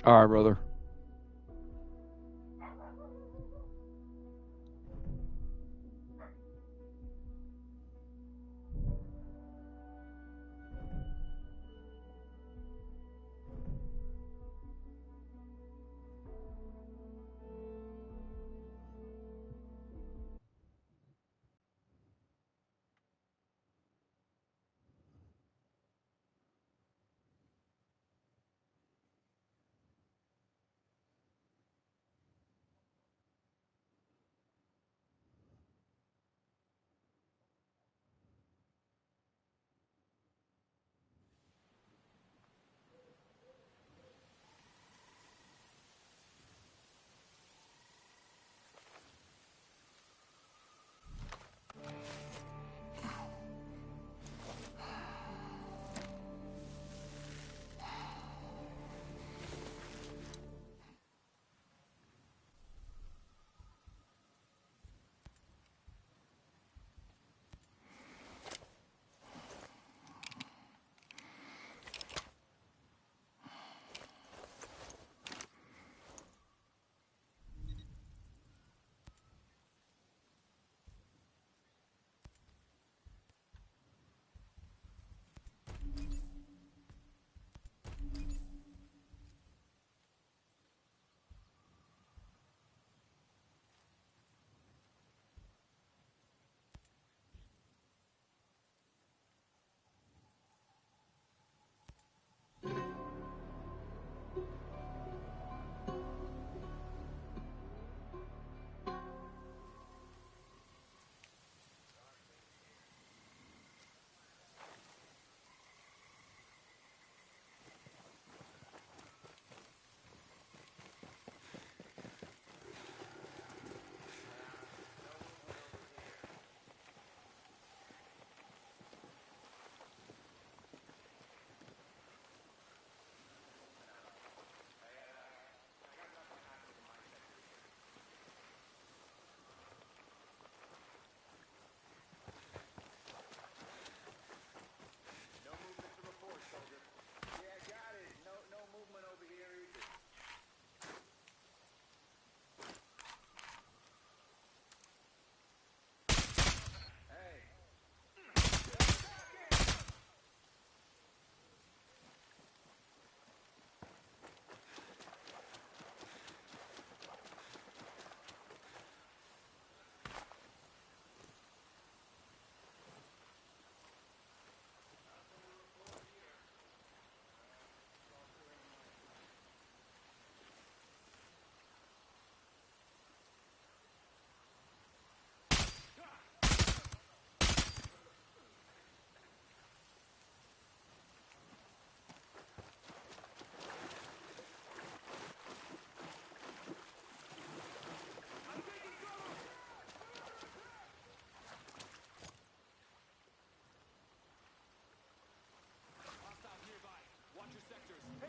All right, brother.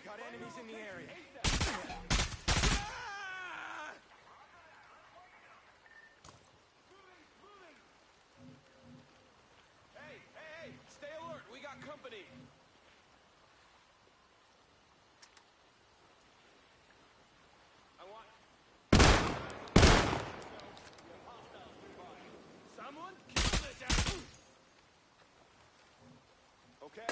Got enemies in the area. Hey, stay alert. We got company. I want... Someone kill this asshole. Okay.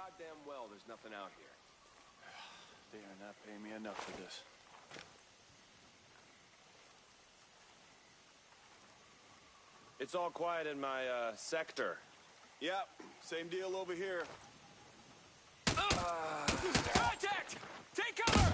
goddamn well there's nothing out here. They are not paying me enough for this. It's all quiet in my, sector. Yep, same deal over here. Contact! Take cover!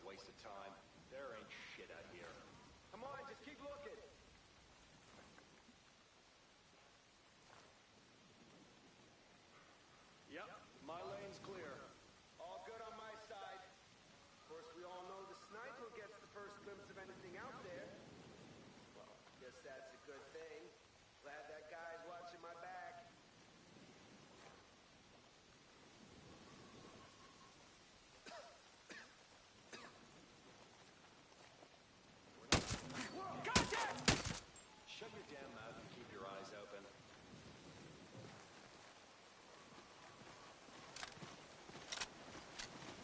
Waste of time. There ain't shit out here. Come on, just keep looking. Yep, my lane's clear. All good on my side. Of course, we all know the sniper gets the first glimpse of anything out there. Well, guess that's a good thing. Glad that guy's watching my back. Shut your damn mouth and keep your eyes open.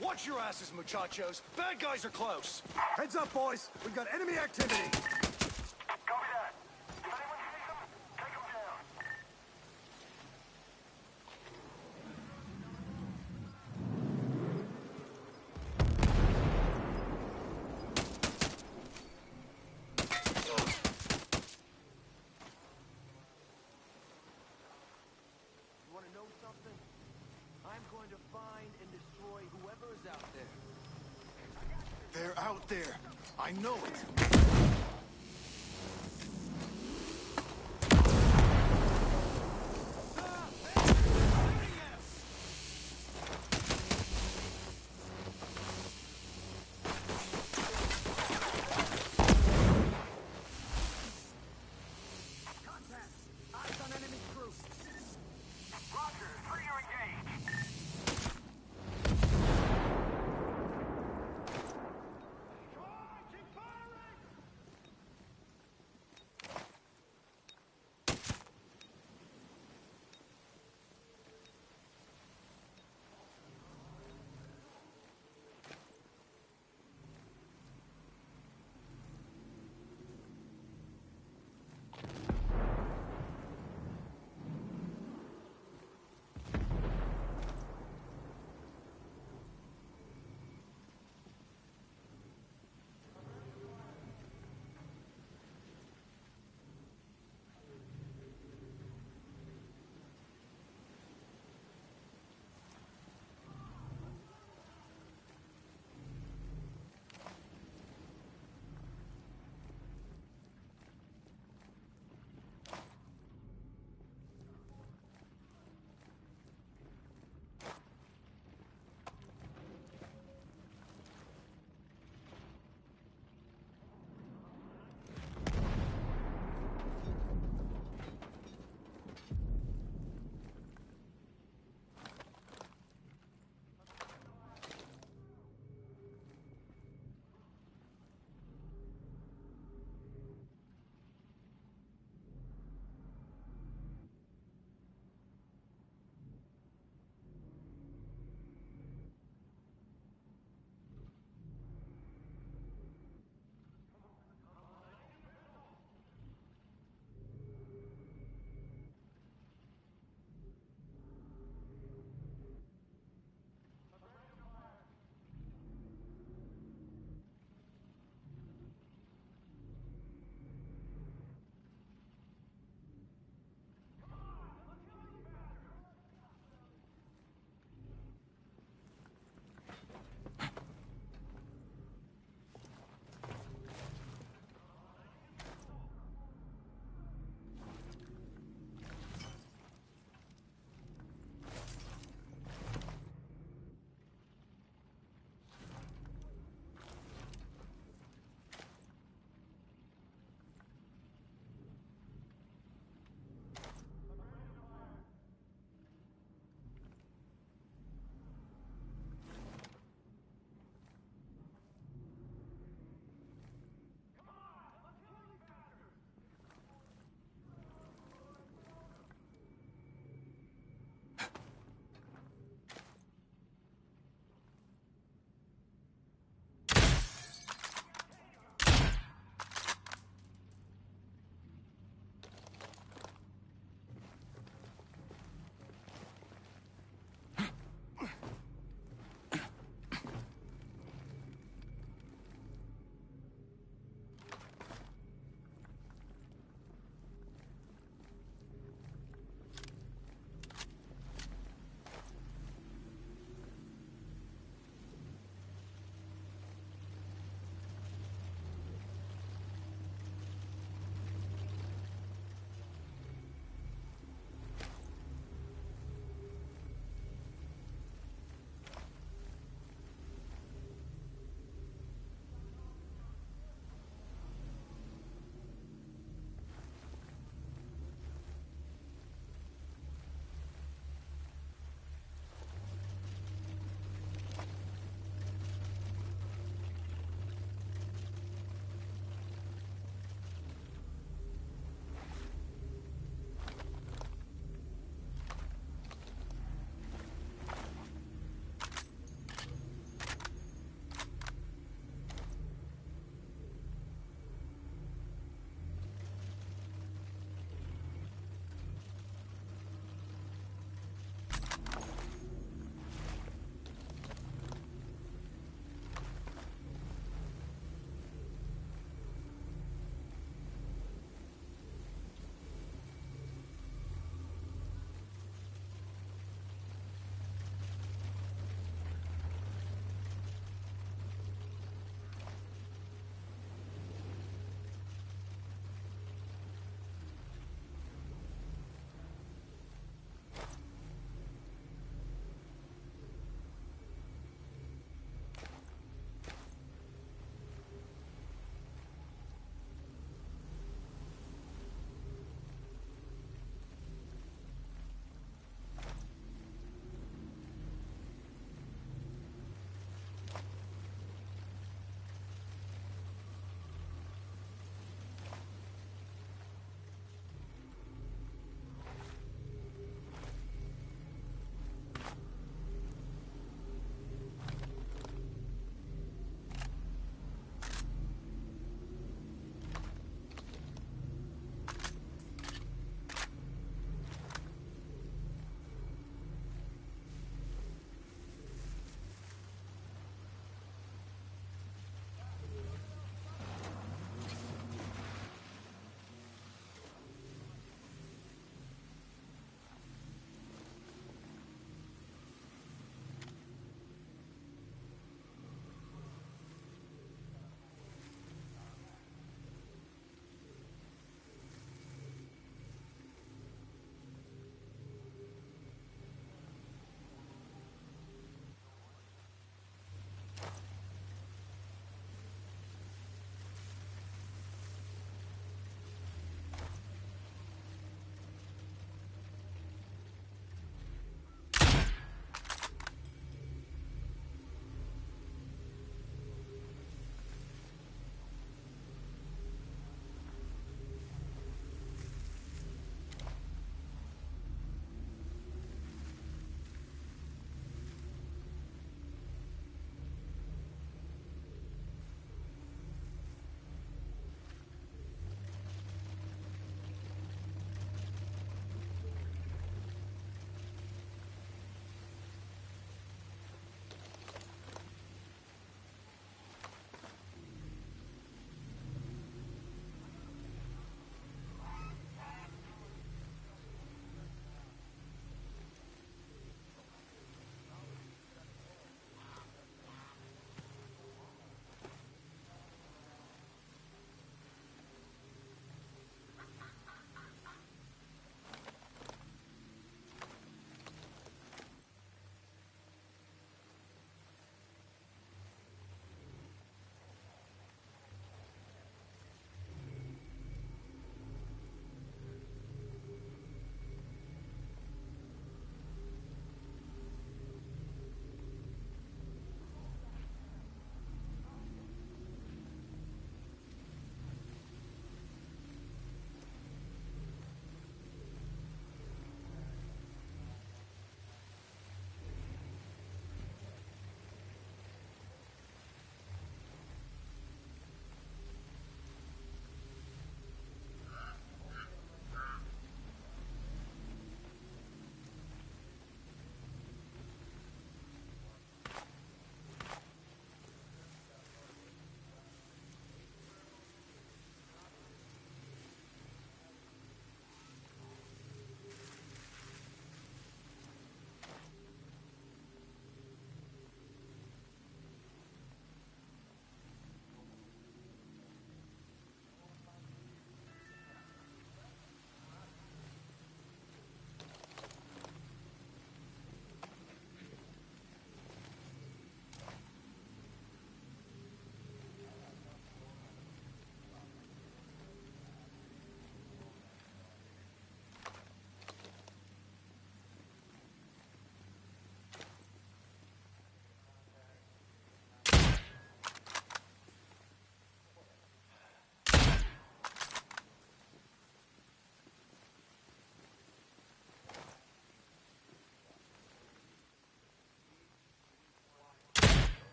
Watch your asses, muchachos. Bad guys are close. Heads up, boys. We've got enemy activity. Copy that. If anyone sees them, take them down. out there. They're out there. I know it.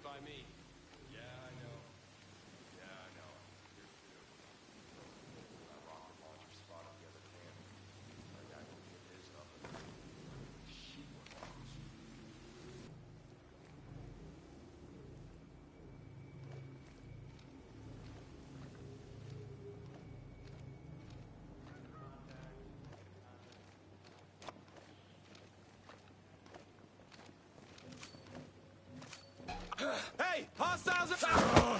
By me. Yeah, I know. Yeah, I know. Here too. That rocket launcher spot at the other camp. That guy will get his up and shoot bombs. Hey! Hostiles are...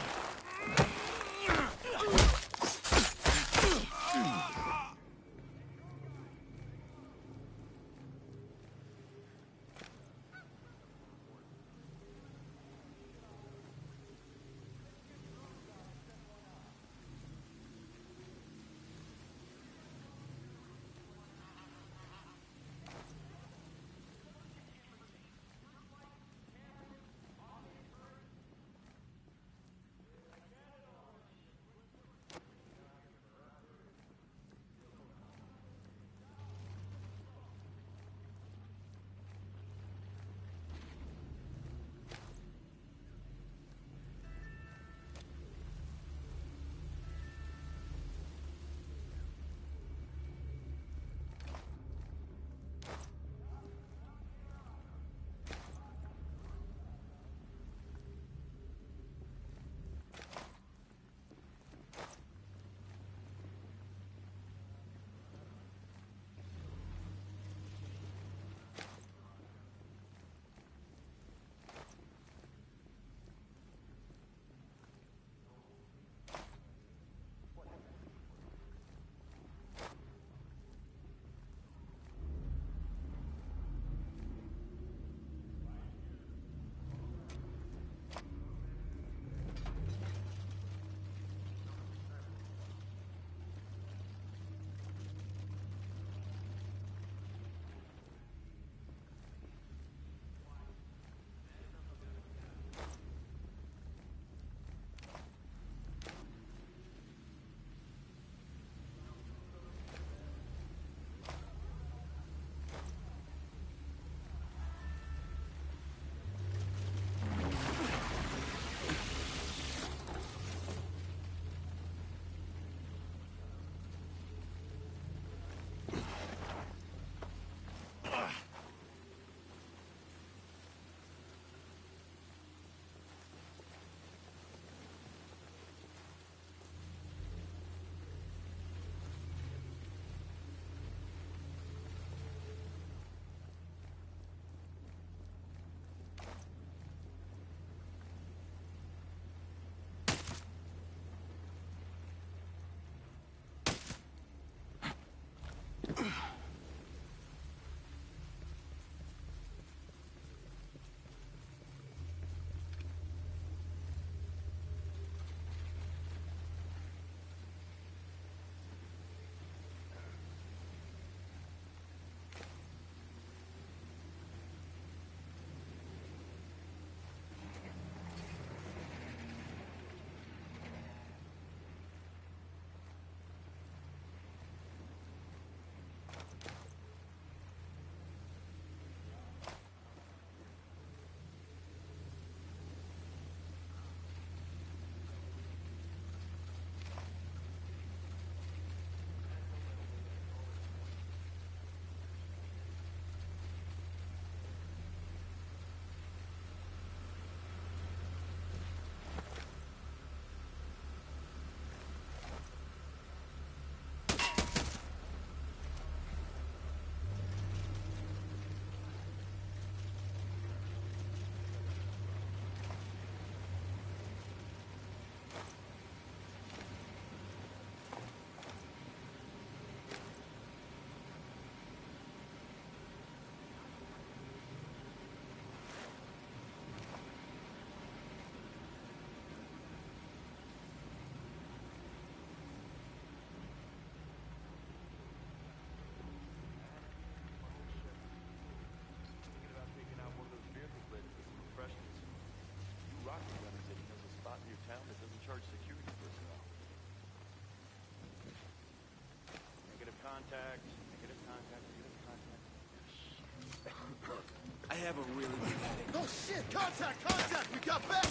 have a really big headache. Oh shit! Contact! Contact! We got back!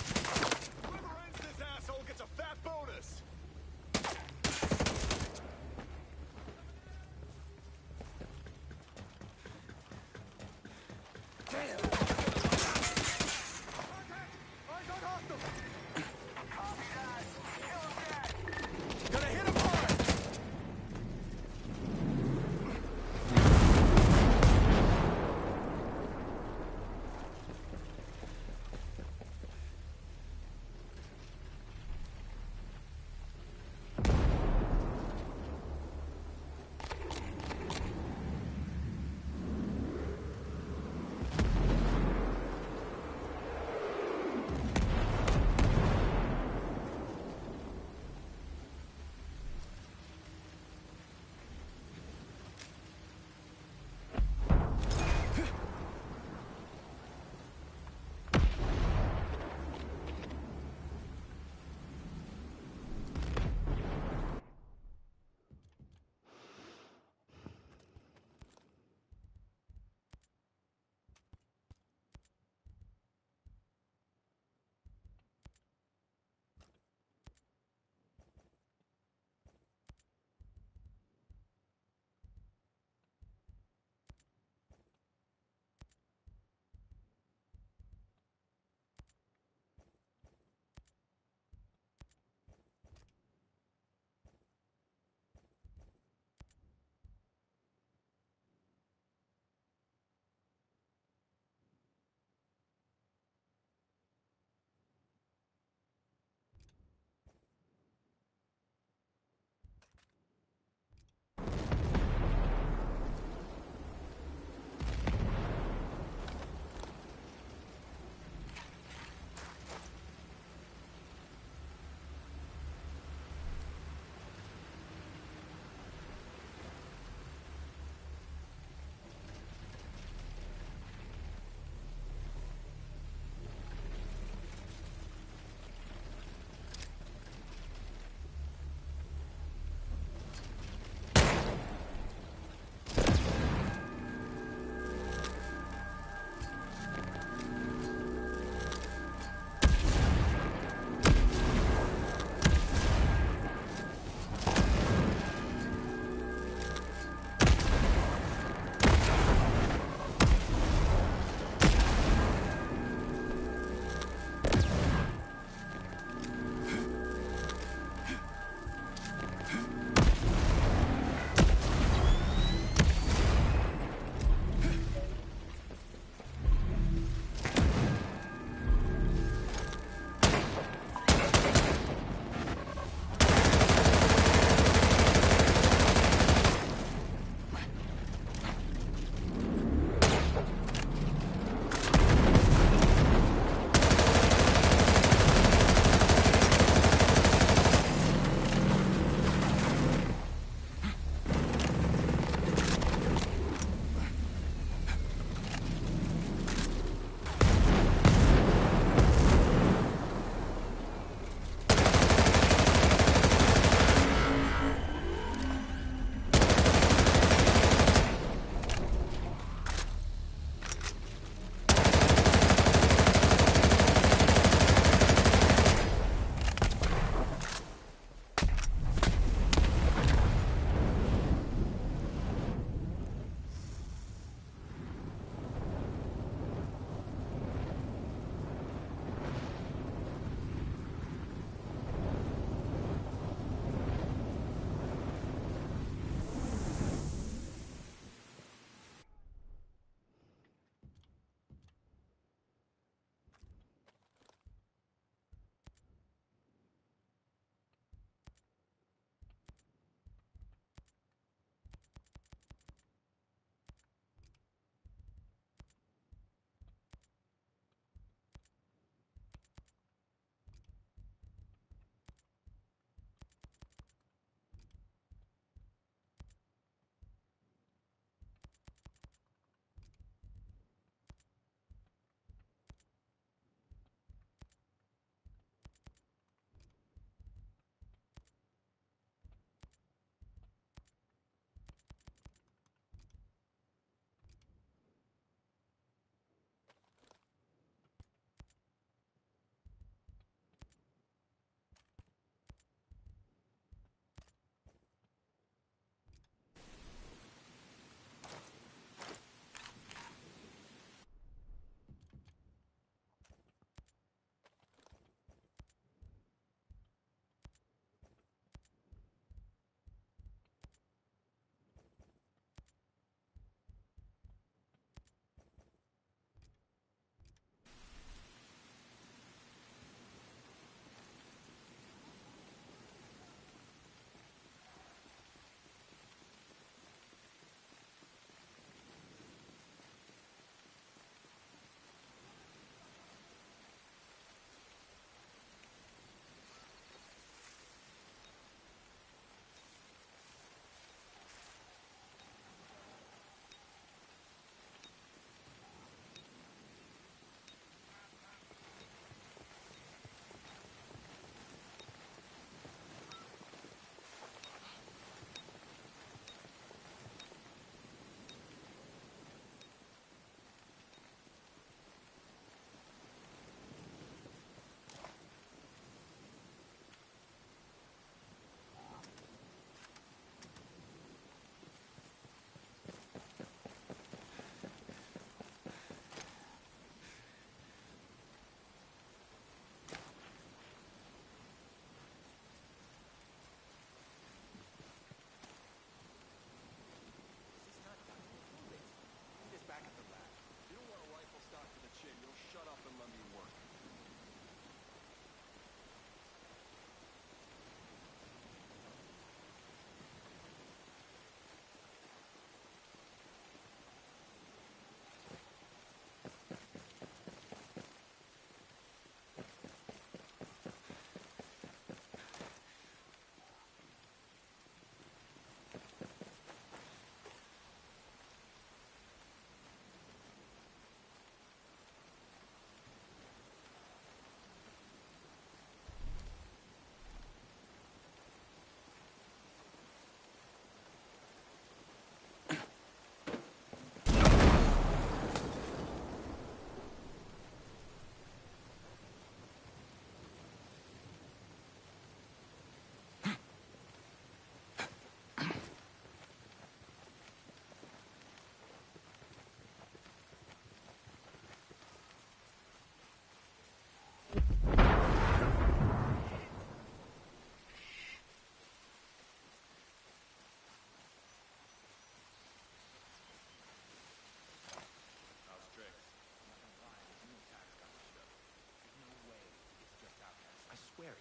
Whoever ends this asshole gets a fat bonus. Damn! Eyes on hostile. Copy that. Kill him dead. Gonna hit him hard!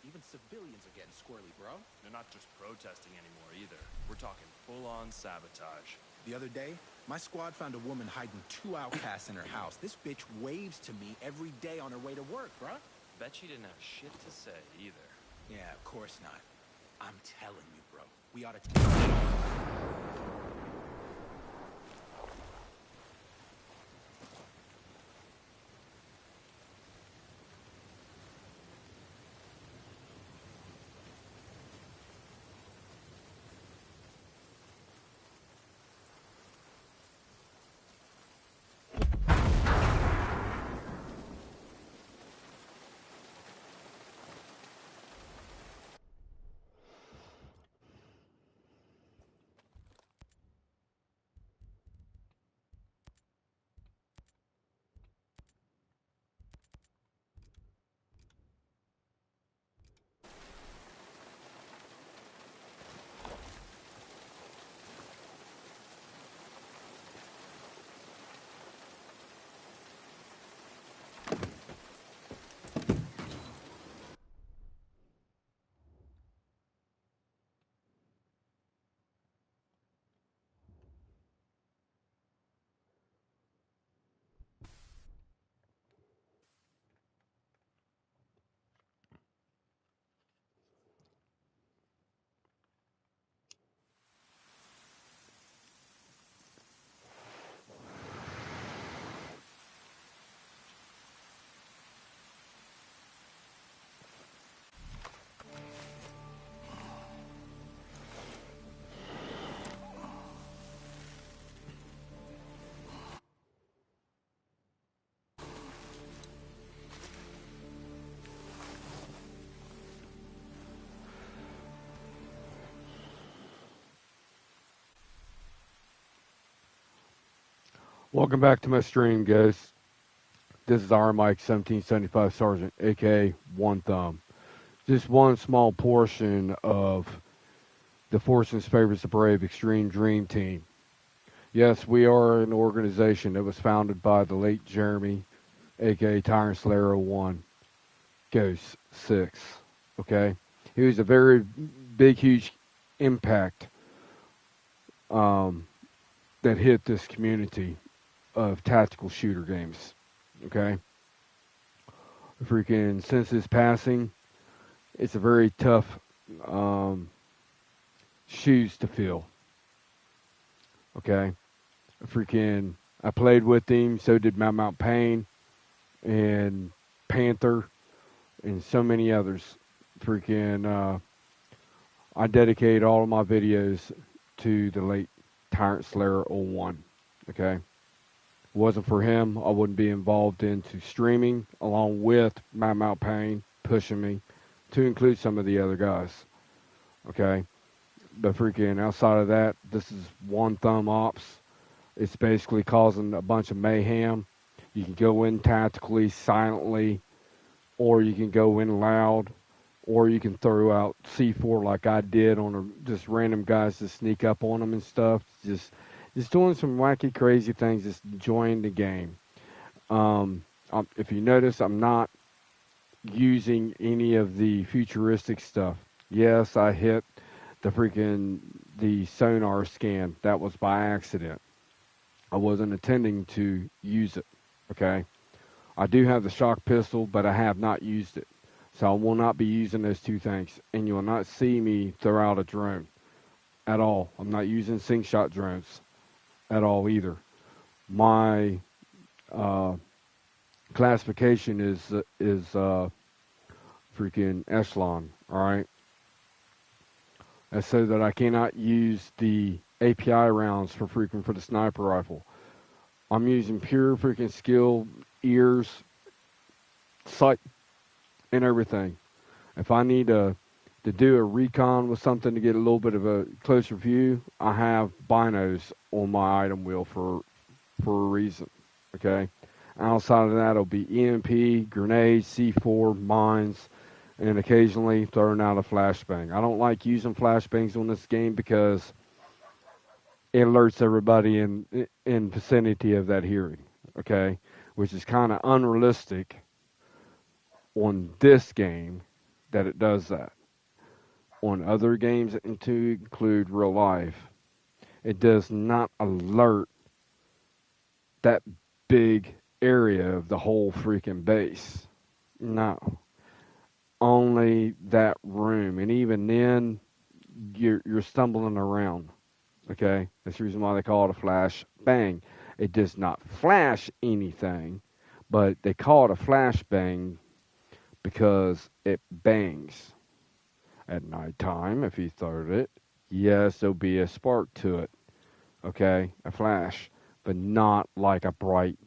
Even civilians are getting squirrely, bro. They're not just protesting anymore either. We're talking full-on sabotage. The other day, my squad found a woman hiding 2 outcasts in her house. This bitch waves to me every day on her way to work, bro. Bet she didn't have shit to say either. Yeah, of course not. I'm telling you, bro. We ought to... Welcome back to my stream, guys. This is our Mike 1775 Sergeant, aka One Thumb. Just one small portion of the Fortune's Favorites the Brave Extreme Dream Team. Yes, we are an organization that was founded by the late Jeremy, aka Tyrant Slayer 01, Ghost 6. Okay? He was a very big, huge impact that hit this community of tactical shooter games. Okay? Freaking, since his passing, it's a very tough shoes to fill. Okay? Freaking, I played with him, so did Mount Payne and Panther and so many others. Freaking, I dedicate all of my videos to the late Tyrant Slayer 01. Okay? Wasn't for him, I wouldn't be involved into streaming, along with Mount Payne pushing me to include some of the other guys. Okay? But freaking outside of that, this is One Thumb Ops. It's basically causing a bunch of mayhem. You can go in tactically, silently, or you can go in loud, or you can throw out C4 like I did on just random guys to sneak up on them and stuff. Just doing some wacky, crazy things, just enjoying the game. If you notice, I'm not using any of the futuristic stuff. Yes, I hit the sonar scan. That was by accident. I wasn't intending to use it, okay? I do have the shock pistol, but I have not used it. So I will not be using those two things. And you will not see me throw out a drone at all. I'm not using sink shot drones at all either. My classification is freaking echelon, alright? That's so that I cannot use the API rounds for the sniper rifle. I'm using pure freaking skill, ears, sight, and everything. If I need to do a recon with something to get a little bit of a closer view, I have binos on my item wheel for a reason. Okay? Outside of that, it'll be EMP, grenades, C4, mines, and occasionally throwing out a flashbang. I don't like using flashbangs on this game because it alerts everybody in vicinity of that hearing. Okay? Which is kind of unrealistic on this game that it does that. On other games, and to include real life, it does not alert that big area of the whole freaking base. No. Only that room. And even then, you're stumbling around. Okay? That's the reason why they call it a flash bang. It does not flash anything, but they call it a flash bang because it bangs. At nighttime, if you throw it, yes, there'll be a spark to it. Okay? A flash. But not like a bright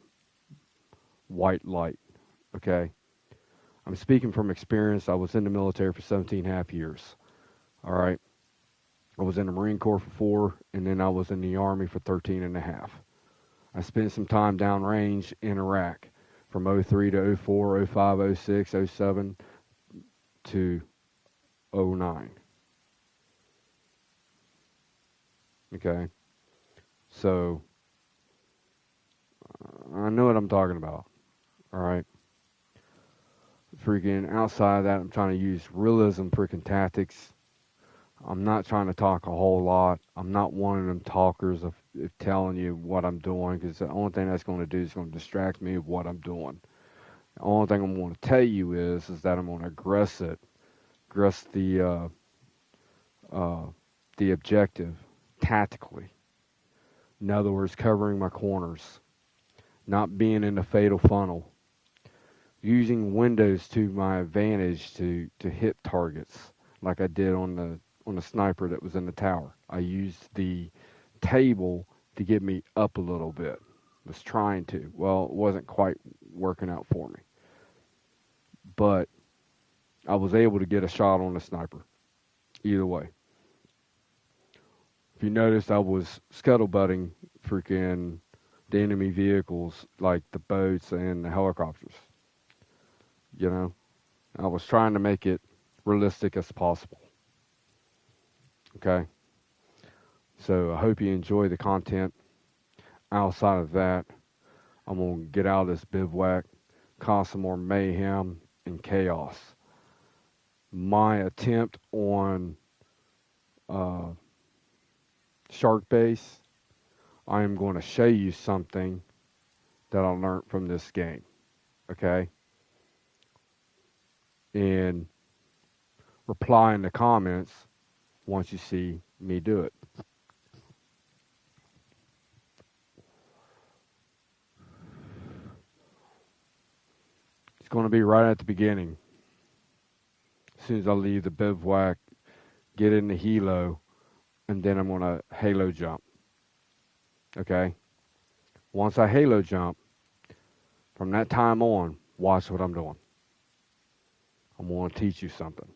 white light. Okay? I'm speaking from experience. I was in the military for 17.5 years. All right? I was in the Marine Corps for 4, and then I was in the Army for 13.5. I spent some time downrange in Iraq from 03 to 04, 05, 06, 07 to 09. Okay? So, I know what I'm talking about. All right? Freaking outside of that, I'm trying to use realism freaking tactics. I'm not trying to talk a whole lot. I'm not one of them talkers of telling you what I'm doing, because the only thing that's going to do is going to distract me of what I'm doing. The only thing I'm going to tell you is that I'm going to aggress the objective tactically. In other words, covering my corners, not being in the fatal funnel, using windows to my advantage to hit targets, like I did on the sniper that was in the tower. I used the table to get me up a little bit. Was trying to. Well, it wasn't quite working out for me. But I was able to get a shot on the sniper. Either way. If you noticed, I was scuttlebutting freaking the enemy vehicles, like the boats and the helicopters. You know? I was trying to make it realistic as possible. Okay? So I hope you enjoy the content. Outside of that, I'm going to get out of this bivouac, cause some more mayhem and chaos. My attempt on Shark Base, I am going to show you something that I learned from this game. Okay? And reply in the comments once you see me do it. It's going to be right at the beginning. As soon as I leave the bivouac, get in the helo, and then I'm going to halo jump. Okay? Once I halo jump, from that time on, watch what I'm doing. I'm going to teach you something.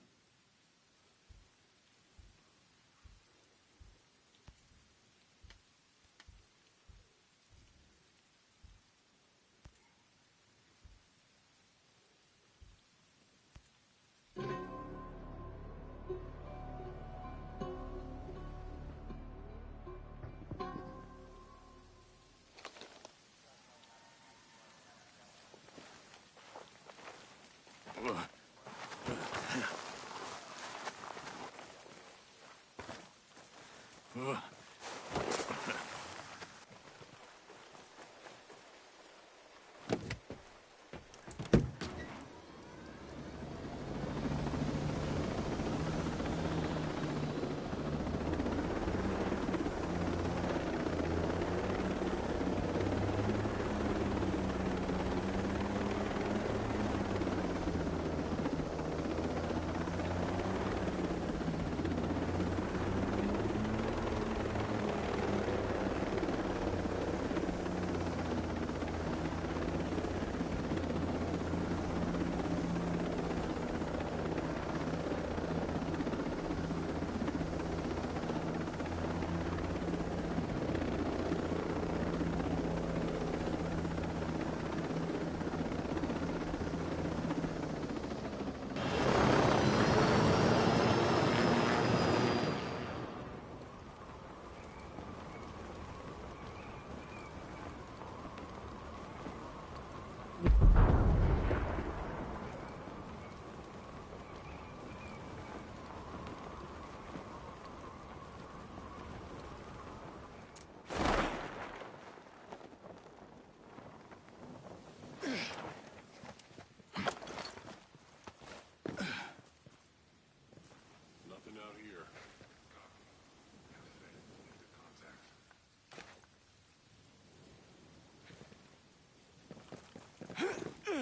No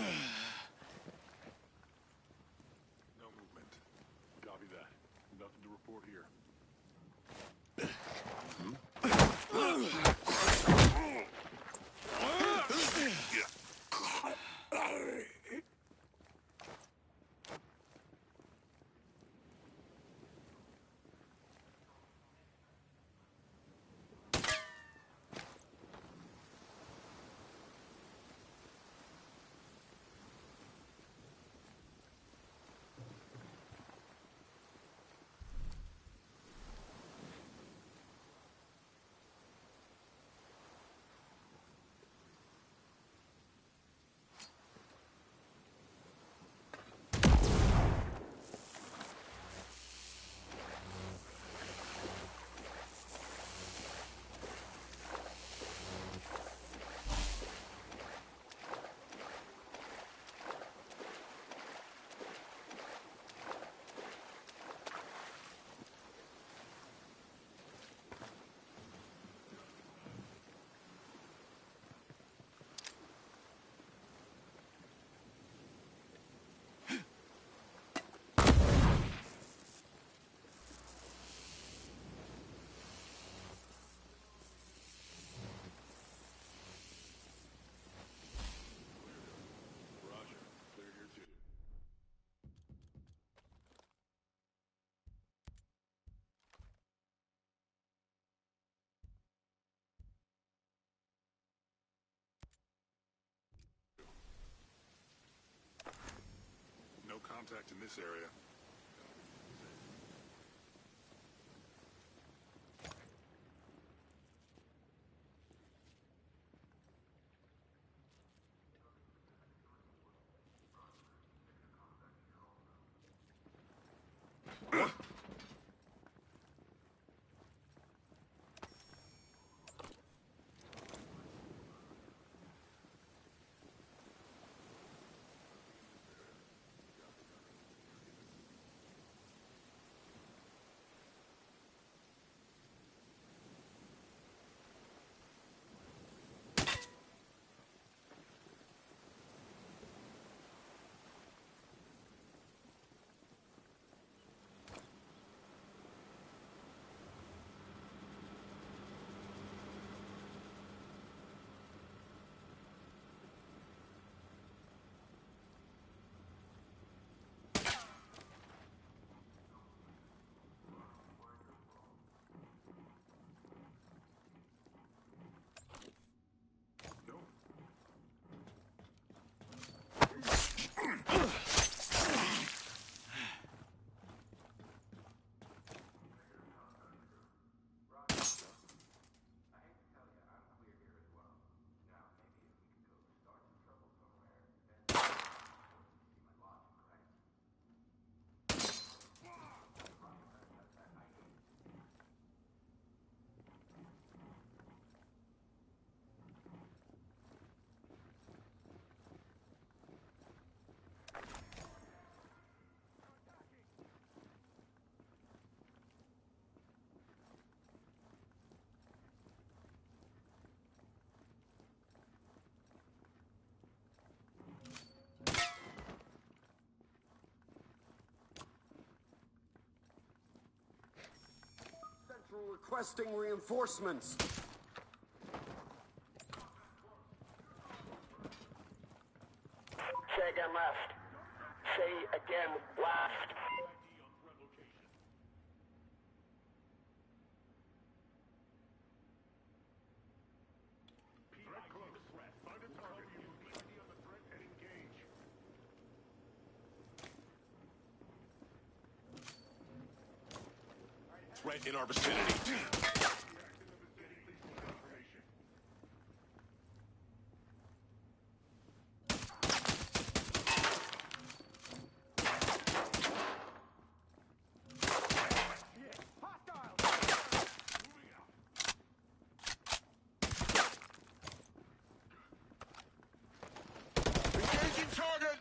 movement. Copy that. Nothing to report here. Roger. Clear here too. No contact in this area. Requesting reinforcements. Say again left. Say again left. Threat close. Find a target. Use ID on the threat and engage. Threat in our vicinity. Engaging target!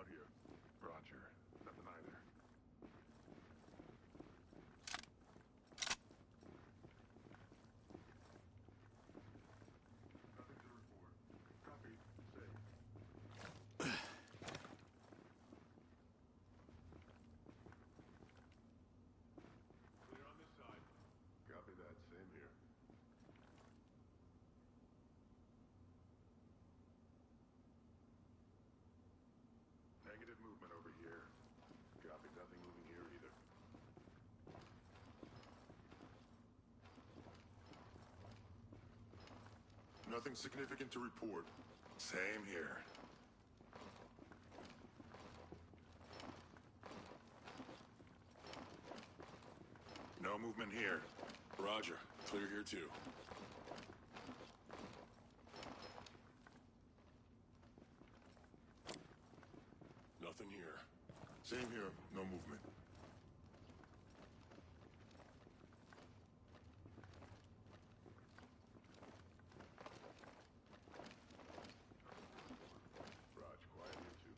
out here. Roger. Nothing either. Nothing to report. Copy. Safe. Clear on this side. Copy that. Same here. Negative movement over here. Copy. Nothing moving here either. Nothing significant to report. Same here. No movement here. Roger. Clear here too. Nothing here. Same here. No movement. Raj, quiet here too.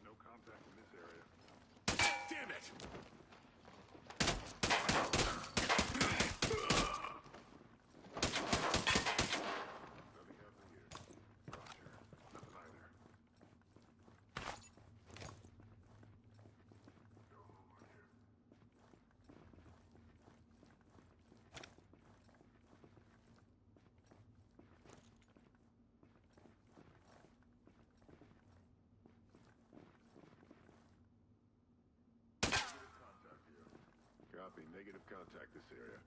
No contact in this area. Damn it! Nothing happening here. Roger. Nothing either. No movement here. Negative contact here. Copy. Negative contact this area.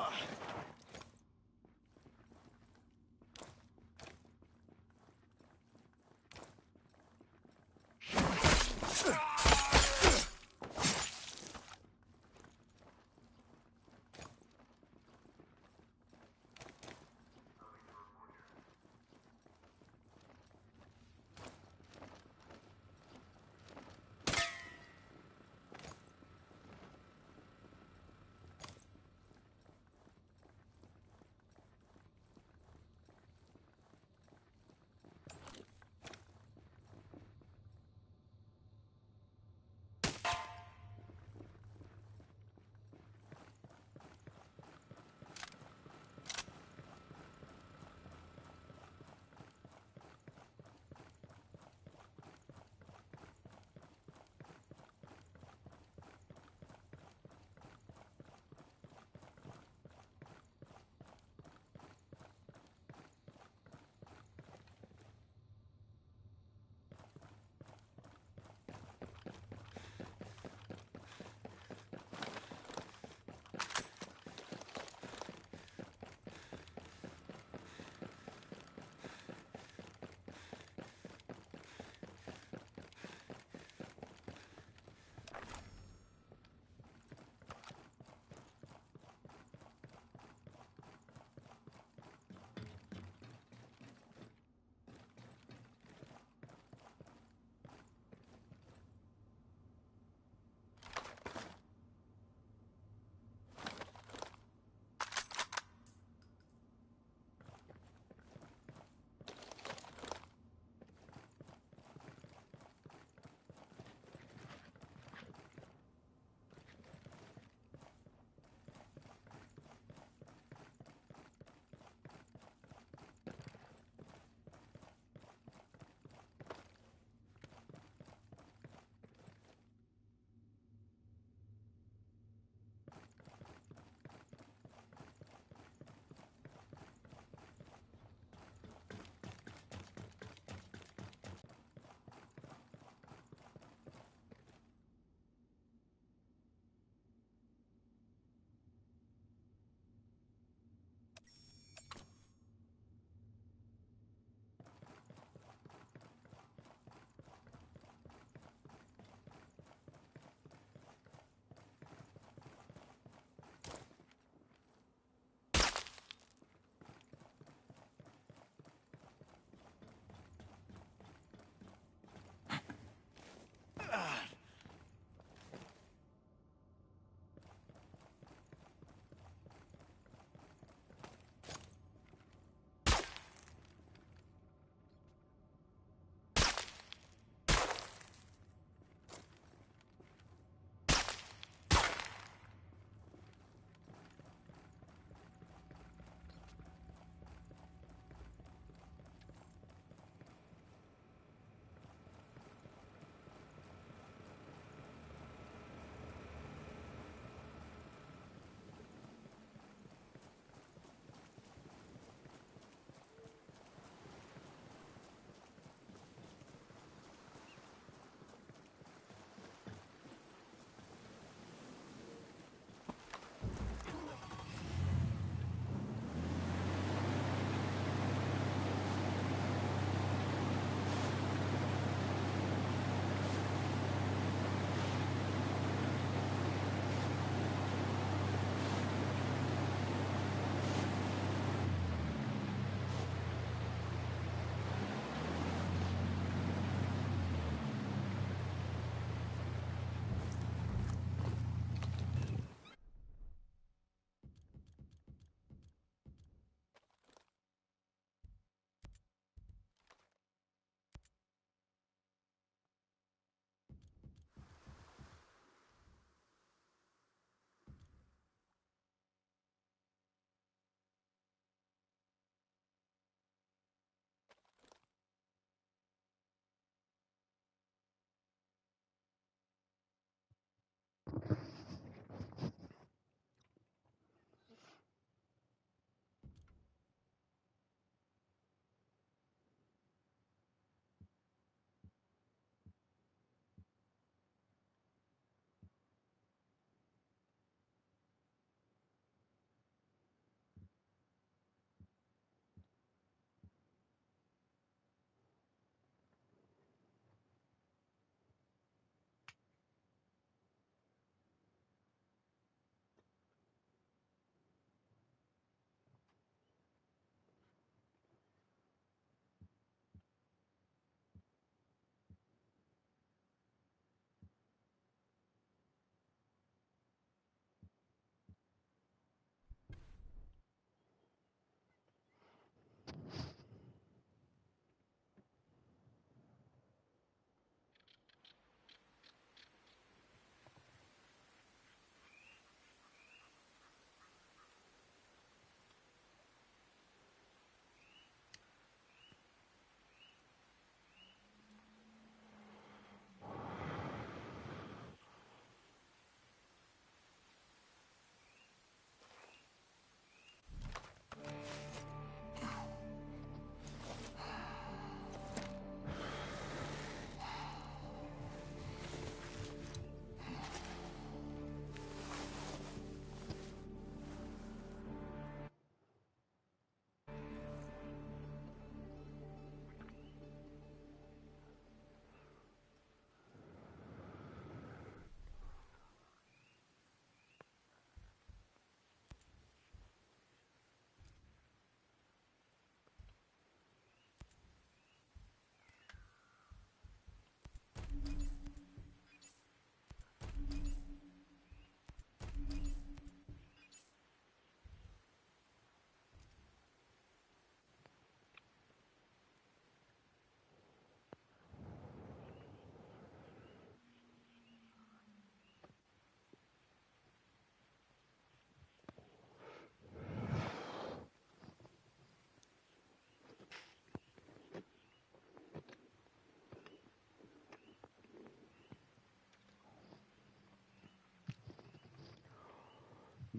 Nothing to report here.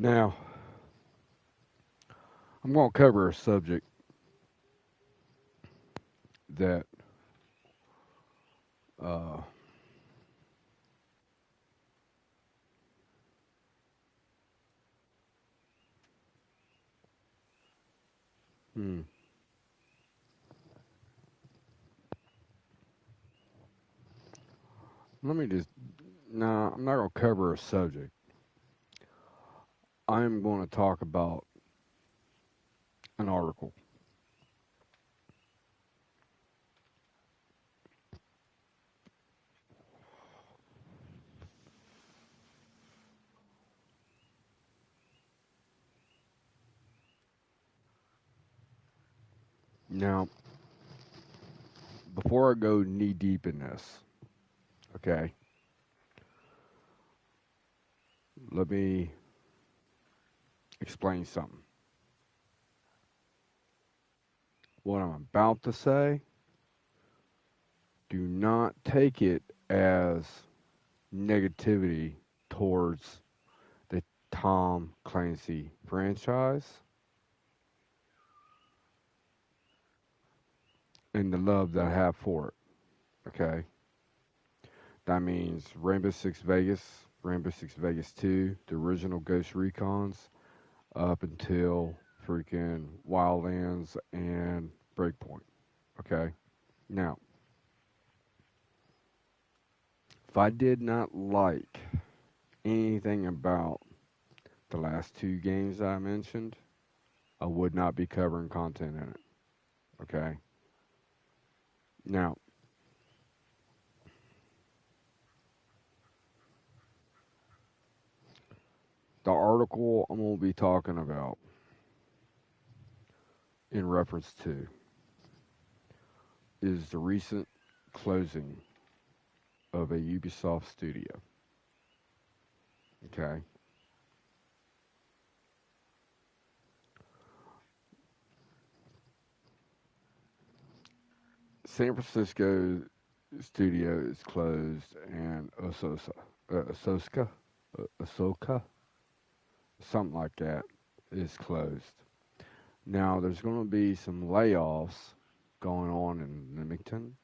Now, I'm going to cover a subject that uh, hmm, let me just, no, I'm not going to cover a subject. I'm going to talk about an article. Now, before I go knee deep in this, okay, let me explain something. What I'm about to say, do not take it as negativity towards the Tom Clancy franchise and the love that I have for it. Okay? That means Rainbow Six Vegas, Rainbow Six Vegas 2, the original Ghost Recons, up until freaking Wildlands and Breakpoint. Okay? Now, if I did not like anything about the last two games I mentioned, I would not be covering content in it. Okay? Now, the article I'm going to be talking about in reference to is the recent closing of a Ubisoft studio. Okay? San Francisco studio is closed, and Ahsoka, something like that, is closed. Now, there's going to be some layoffs going on in Leamington,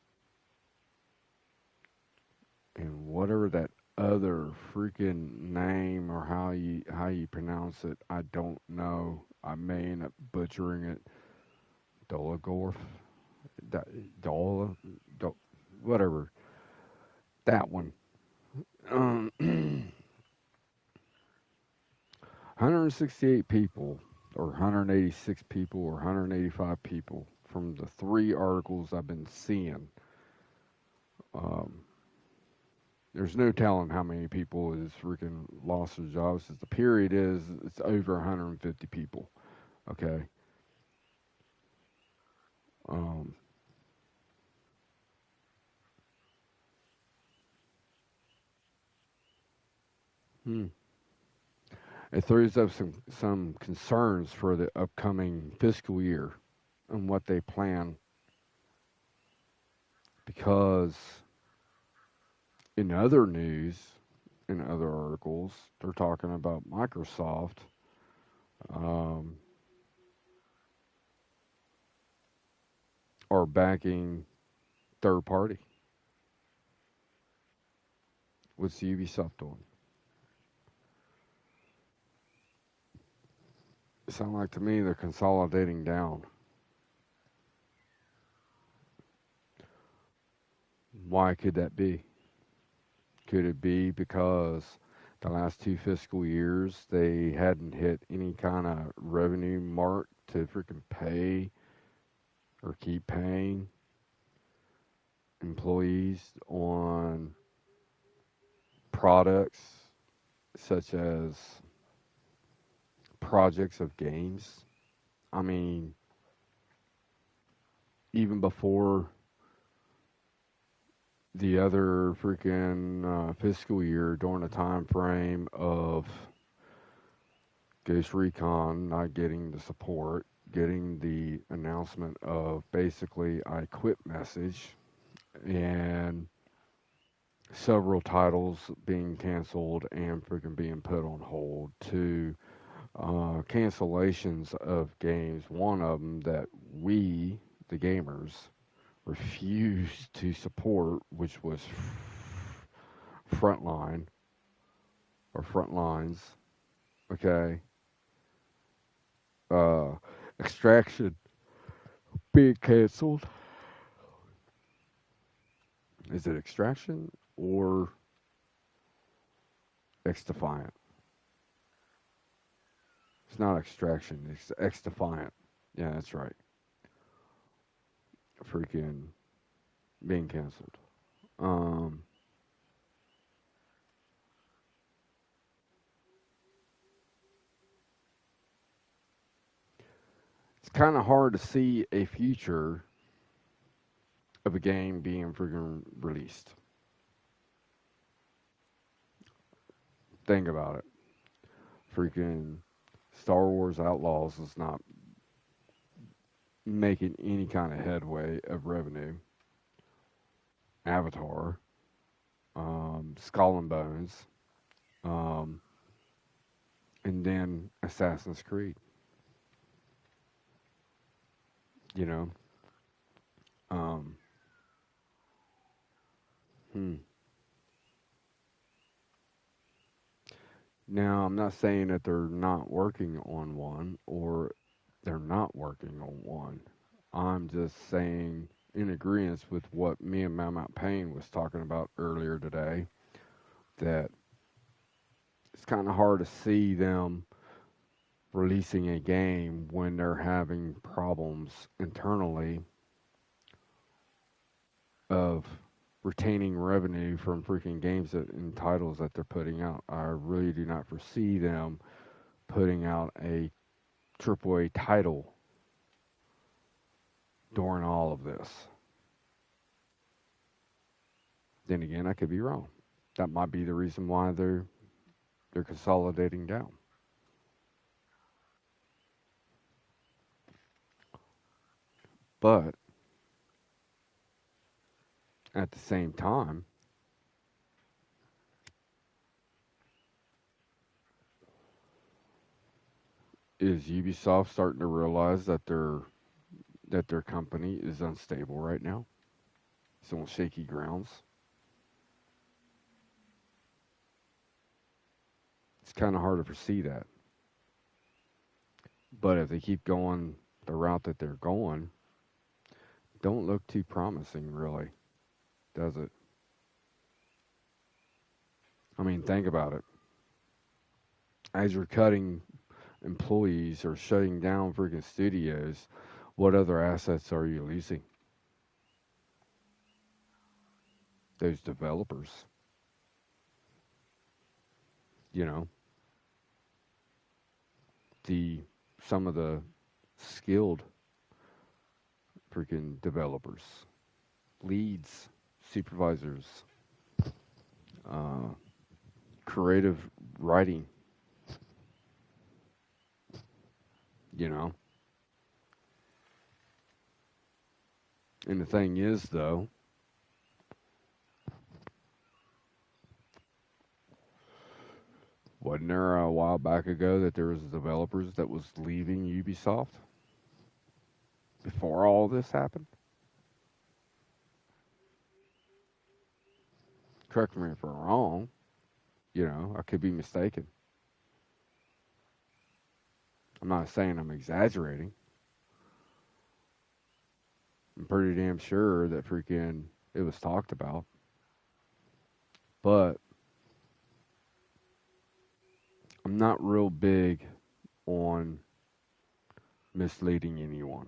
and whatever that other freaking name or how you pronounce it, I don't know. I may end up butchering it. Dolagorf, Dola, whatever. That one. 168 people, or 186 people, or 185 people from the three articles I've been seeing. There's no telling how many people is freaking lost their jobs. The period is it's over 150 people. Okay. Um, hmm. It throws up some concerns for the upcoming fiscal year and what they plan, because in other news, in other articles, they're talking about Microsoft um, are backing third party. What's Ubisoft doing? It sounds like to me they're consolidating down. Why could that be? Could it be because the last two fiscal years they hadn't hit any kind of revenue mark to freaking pay or keep paying employees on products such as projects of games? I mean, even before the other freaking fiscal year, during the time frame of Ghost Recon not getting the support, getting the announcement of basically I quit message, and several titles being canceled and freaking being put on hold, to cancellations of games. One of them that we, the gamers, refused to support, which was Frontline or Frontlines. Okay. Extraction being canceled. Is it Extraction or X Defiant? It's not Extraction. It's X Defiant. Yeah, that's right. Freaking being canceled. It's kind of hard to see a future of a game being freaking released. Think about it. Freaking Star Wars Outlaws is not making any kind of headway of revenue. Avatar, Skull and Bones, and then Assassin's Creed. You know, um, hmm. Now, I'm not saying that they're not working on one or they're not working on one. I'm just saying, in agreement with what me and Mount Payne was talking about earlier today, that it's kind of hard to see them releasing a game when they're having problems internally of retaining revenue from freaking games and titles that they're putting out. I really do not foresee them putting out a AAA title during all of this. Then again, I could be wrong. That might be the reason why they're consolidating down. But at the same time, is Ubisoft starting to realize that their company is unstable right now? It's on shaky grounds. It's kind of hard to foresee that. But if they keep going the route that they're going, don't look too promising, really, does it? I mean, think about it. As you're cutting employees or shutting down freaking studios, what other assets are you leasing? Those developers. You know, some of the skilled freaking developers, leads, supervisors, creative writing. You know. And the thing is, though, wasn't there a while back ago that there was developers that was leaving Ubisoft before all this happened? Correct me if I'm wrong. You know, I could be mistaken. I'm not saying I'm exaggerating. I'm pretty damn sure that freaking it was talked about. But I'm not real big on misleading anyone.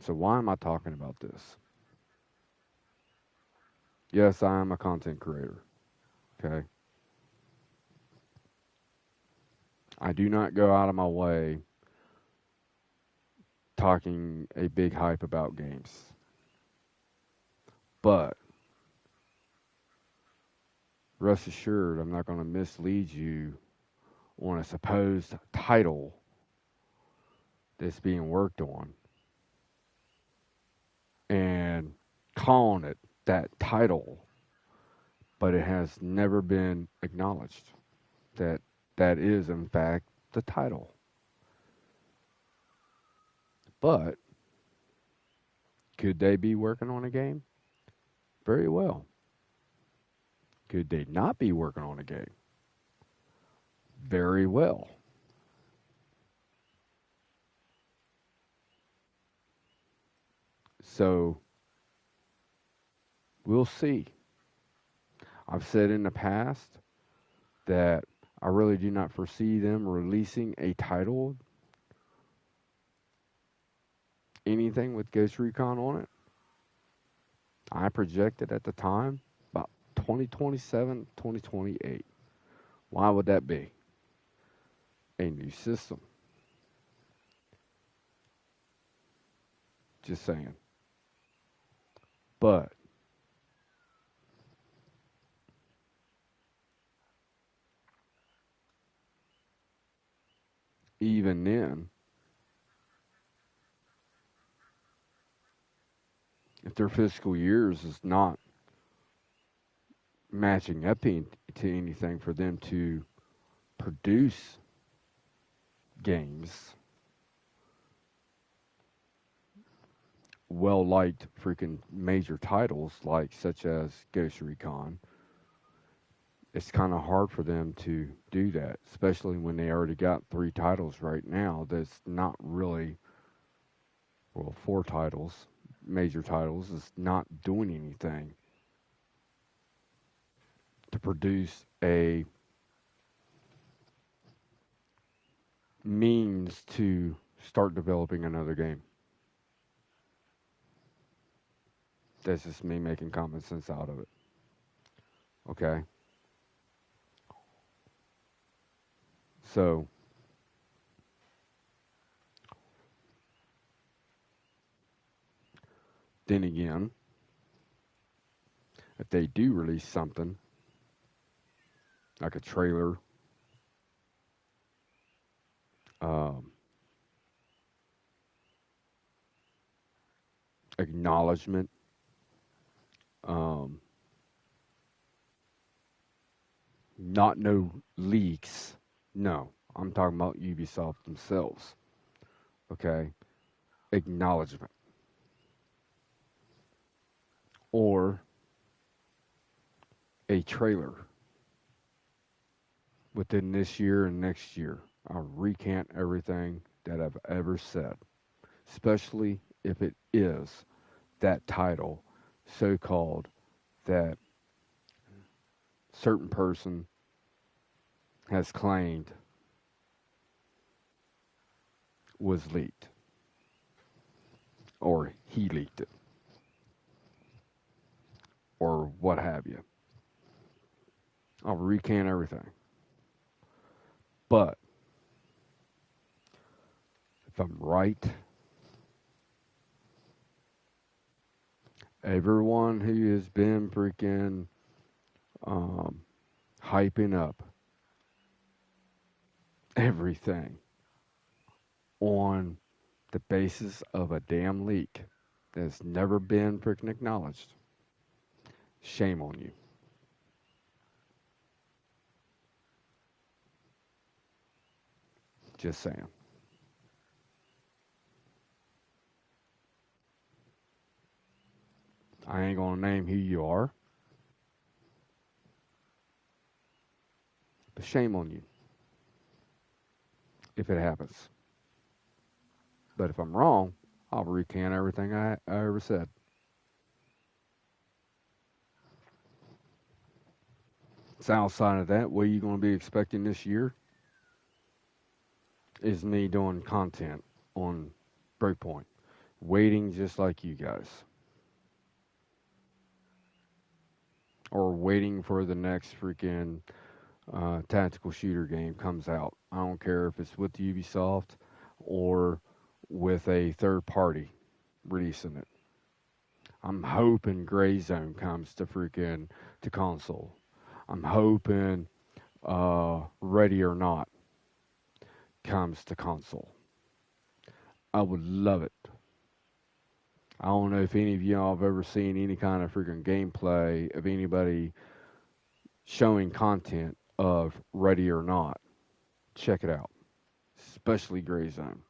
So why am I talking about this? Yes, I am a content creator. Okay. I do not go out of my way talking a big hype about games. But rest assured, I'm not going to mislead you on a supposed title that's being worked on and calling it that title, but it has never been acknowledged that that is in fact the title. But could they be working on a game? Very well. Could they not be working on a game? Very well. So, we'll see. I've said in the past that I really do not foresee them releasing a title, anything with Ghost Recon on it. I projected at the time about 2027, 2028. Why would that be? A new system. Just saying. But even then, if their fiscal years is not matching up to anything for them to produce games, well-liked freaking major titles like such as Ghost Recon, it's kind of hard for them to do that, especially when they already got 3 titles right now that's not really, well, 4 titles, major titles, is not doing anything to produce a means to start developing another game. That's just me making common sense out of it. Okay? So, then again, if they do release something, like a trailer, acknowledgement, not no leaks. No, I'm talking about Ubisoft themselves. Okay? Acknowledgement. Or a trailer within this year and next year. I'll recant everything that I've ever said, especially if it is that title, so-called, that certain person has claimed was leaked, or he leaked it, or what have you. I'll recant everything. But if I'm right, everyone who has been freaking hyping up everything on the basis of a damn leak that's never been freaking acknowledged, shame on you. Just saying. I ain't gonna name who you are, but shame on you if it happens. But if I'm wrong, I'll recant everything I ever said. So outside of that, what are you going to be expecting this year is me doing content on Breakpoint, waiting just like you guys. Or waiting for the next freaking tactical shooter game comes out. I don't care if it's with Ubisoft or with a third party releasing it. I'm hoping Gray Zone comes to freaking to console. I'm hoping Ready or Not comes to console. I would love it. I don't know if any of y'all have ever seen any kind of freaking gameplay of anybody showing content of Ready or Not. Check it out. Especially Gray Zone.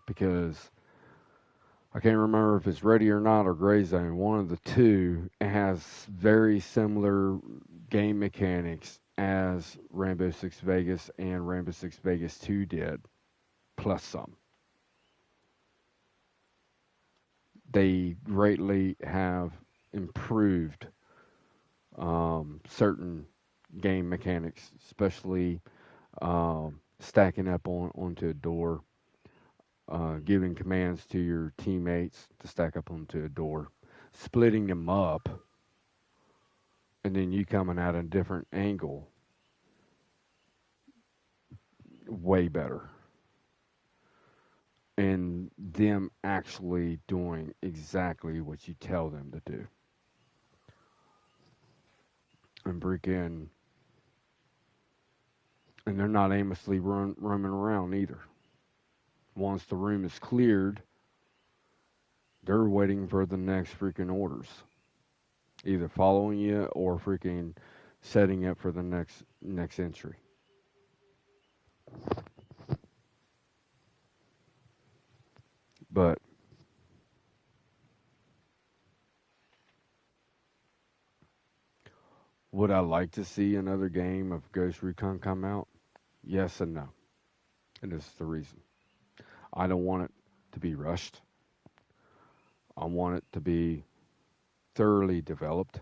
Because I can't remember if it's Ready or Not or Gray Zone. One of the two has very similar game mechanics as Rainbow Six Vegas and Rainbow Six Vegas 2 did, plus some. They greatly have improved certain game mechanics, especially stacking up onto a door, giving commands to your teammates to stack up onto a door, splitting them up, and then you coming at a different angle. Way better. And them actually doing exactly what you tell them to do. And freaking, and they're not aimlessly roaming around either. Once the room is cleared, they're waiting for the next freaking orders. Either following you or freaking setting up for the next entry. But would I like to see another game of Ghost Recon come out? Yes and no. And this is the reason. I don't want it to be rushed. I want it to be thoroughly developed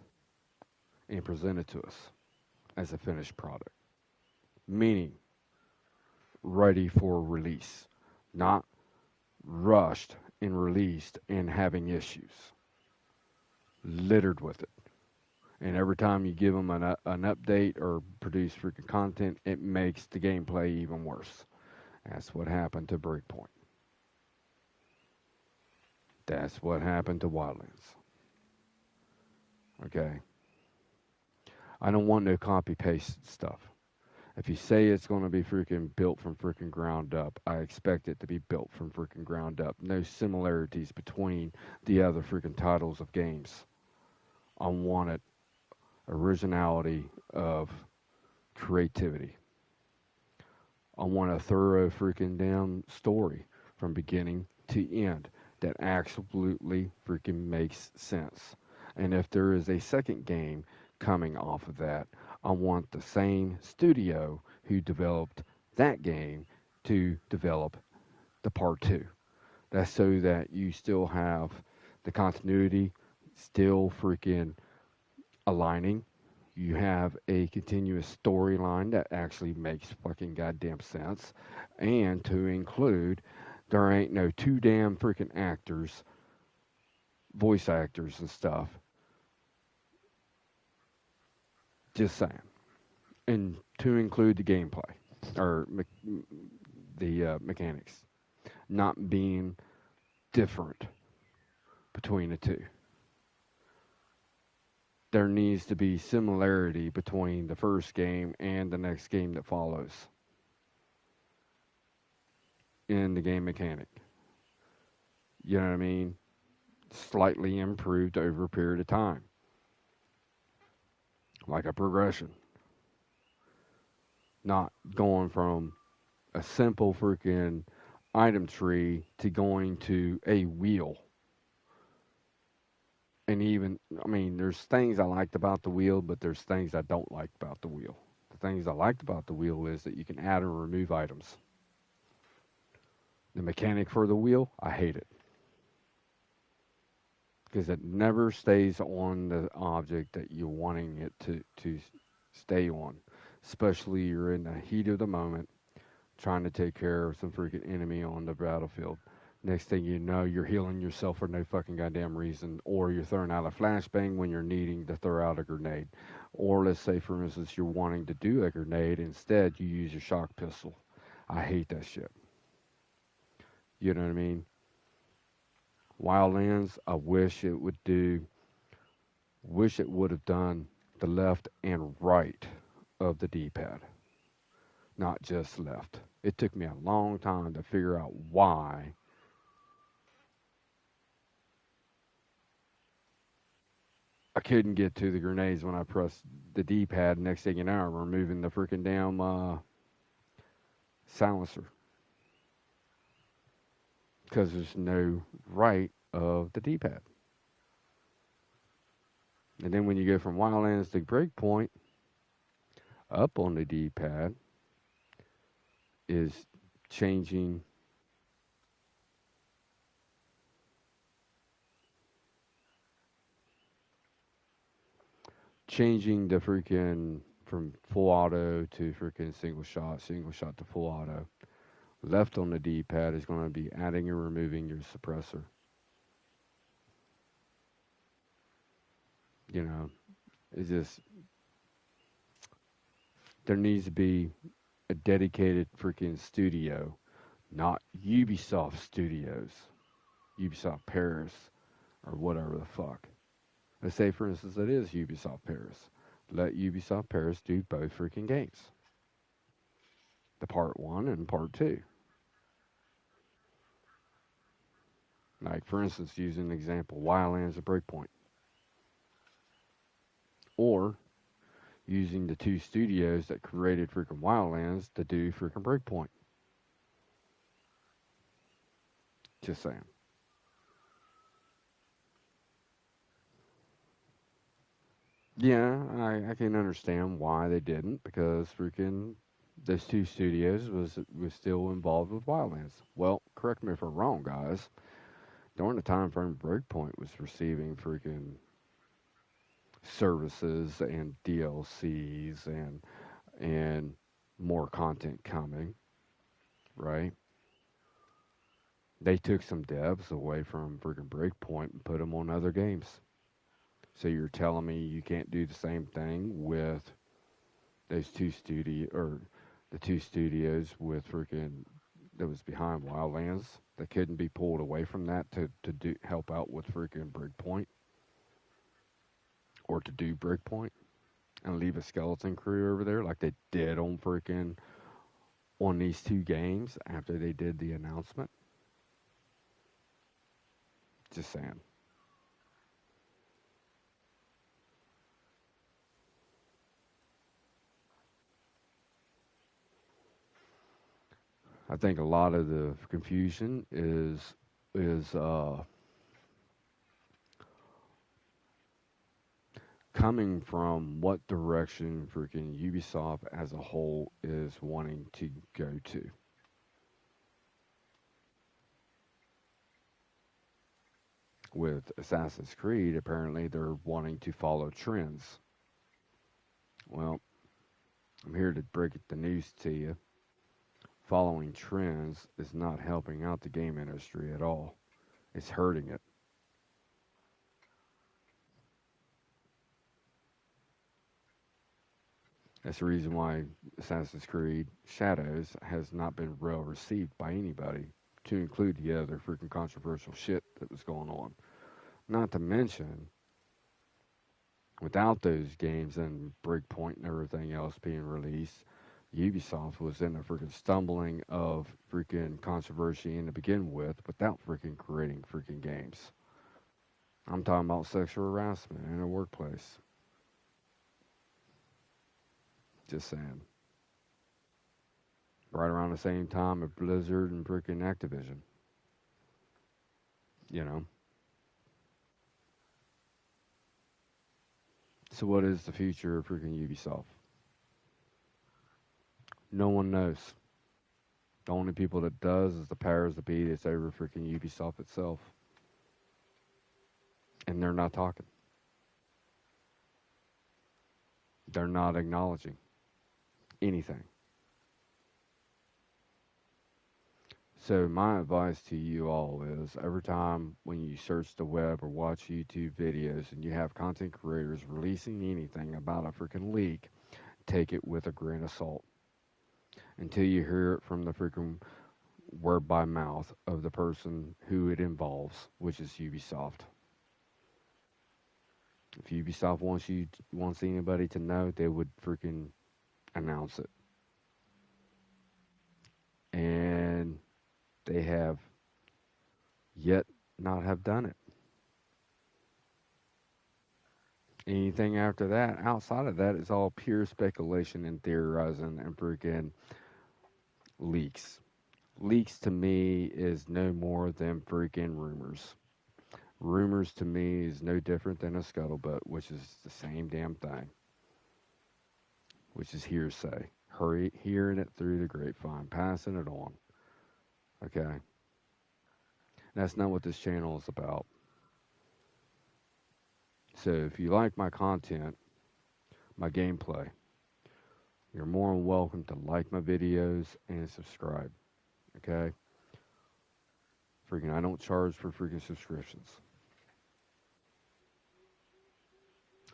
and presented to us as a finished product. Meaning, ready for release. Not rushed and released and having issues. Littered with it. And every time you give them an update or produce freaking content, it makes the gameplay even worse. That's what happened to Breakpoint. That's what happened to Wildlands. Okay? I don't want no copy-paste stuff. If you say it's going to be freaking built from freaking ground up, I expect it to be built from freaking ground up. No similarities between the other freaking titles of games. I want it originality of creativity. I want a thorough freaking damn story from beginning to end that absolutely freaking makes sense. And if there is a second game coming off of that, I want the same studio who developed that game to develop the part 2. That's so that you still have the continuity still freaking aligning. You have a continuous storyline that actually makes fucking goddamn sense. And to include, there ain't no too damn freaking actors, voice actors and stuff. Just saying. And to include the gameplay, or the mechanics. Not being different between the two. There needs to be similarity between the first game and the next game that follows in the game mechanic. You know what I mean? Slightly improved over a period of time. Like a progression. Not going from a simple freaking item tree to going to a wheel. And even, I mean, there's things I liked about the wheel, but there's things I don't like about the wheel. The things I liked about the wheel is that you can add and remove items. The mechanic for the wheel, I hate it. Because it never stays on the object that you're wanting it to stay on. Especially you're in the heat of the moment, trying to take care of some freaking enemy on the battlefield. Next thing you know, you're healing yourself for no fucking goddamn reason, or you're throwing out a flashbang when you're needing to throw out a grenade. Or let's say, for instance, you're wanting to do a grenade, instead you use your shock pistol. I hate that shit. You know what I mean? Wildlands, I wish it would have done the left and right of the D-pad. Not just left. It took me a long time to figure out why I couldn't get to the grenades when I pressed the D-pad. Next thing you know, I'm removing the freaking damn silencer. Because there's no right of the D-pad. And then when you go from Wildlands to Breakpoint, up on the D-pad is changing the freaking from full auto to freaking single shot to full auto. Left on the D-pad is going to be adding and removing your suppressor. You know, it's just, there needs to be a dedicated freaking studio, not Ubisoft Studios, Ubisoft Paris, or whatever the fuck. Let's say, for instance, it is Ubisoft Paris. Let Ubisoft Paris do both freaking games. The part 1 and part 2. Like, for instance, using an example, Wildlands and Breakpoint. Or using the 2 studios that created freaking Wildlands to do freaking Breakpoint. Just saying. Yeah, I can understand why they didn't, because freaking those 2 studios was still involved with Wildlands. Well, correct me if I'm wrong, guys. During the time frame Breakpoint was receiving freaking services and DLCs and more content coming, right? They took some devs away from freaking Breakpoint and put them on other games. So you're telling me you can't do the same thing with those 2 the 2 studios with freaking that was behind Wildlands that couldn't be pulled away from that to help out with freaking Breakpoint, or to do Breakpoint and leave a skeleton crew over there like they did on these 2 games after they did the announcement. Just saying. I think a lot of the confusion is coming from what direction freaking Ubisoft as a whole is wanting to go to. With Assassin's Creed, apparently they're wanting to follow trends. Well, I'm here to break the news to you. Following trends is not helping out the game industry at all. It's hurting it. That's the reason why Assassin's Creed Shadows has not been well received by anybody, to include the other freaking controversial shit that was going on. Not to mention, without those games and Breakpoint and everything else being released, Ubisoft was in a freaking stumbling of freaking controversy to begin with without freaking creating freaking games. I'm talking about sexual harassment in a workplace. Just saying. Right around the same time of Blizzard and freaking Activision. You know. So what is the future of freaking Ubisoft? No one knows. The only people that does is the powers that be that's over freaking Ubisoft itself. And they're not talking. They're not acknowledging anything. So my advice to you all is, every time when you search the web or watch YouTube videos and you have content creators releasing anything about a freaking leak, take it with a grain of salt until you hear it from the freaking word by mouth of the person who it involves, which is Ubisoft. If Ubisoft wants anybody to know, they would freaking announce it. And they have yet not have done it. Anything after that, outside of that, is all pure speculation and theorizing and freaking leaks. Leaks to me is no more than freaking rumors. Rumors to me is no different than a scuttlebutt, which is the same damn thing, which is hearsay. Hearing it through the grapevine, passing it on. Okay? That's not what this channel is about. So if you like my content, my gameplay, you're more than welcome to like my videos and subscribe. Okay? Freaking, I don't charge for freaking subscriptions.